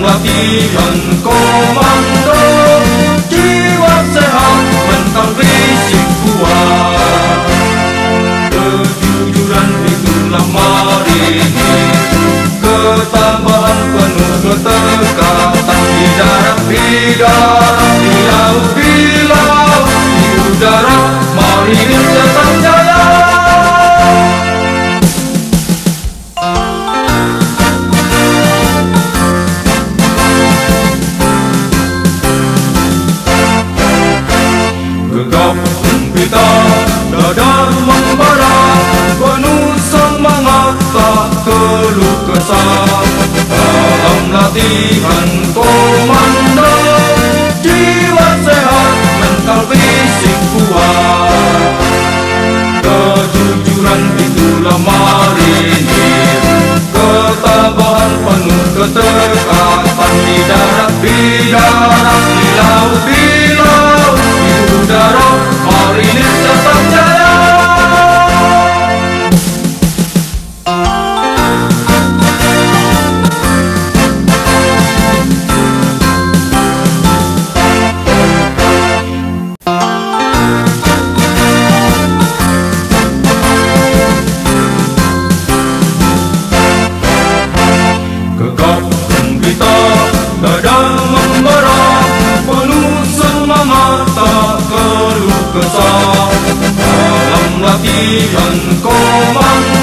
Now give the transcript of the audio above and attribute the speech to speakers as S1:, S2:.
S1: Latihan komando, jiwa sehat, mental fisik kuat. Kejujuran itulah marinir, ketabahan penuh ketekatan. Di darat, di darat, di laut, di laut, di udara, marinir tetap jaya. Kita dada membara, penuh semangat tak keluh kesah. Dalam latihan komando, jiwa sehat, mental fisik kuat. Kejujuran itulah marinir, ketabahan penuh ketekatan. Di darat, di darat, di laut, di laut, di udara, marinir tetap jaya. Gegap gempita, dada membara, penuh semangat tak keluh kesah. Dalam latihan komando,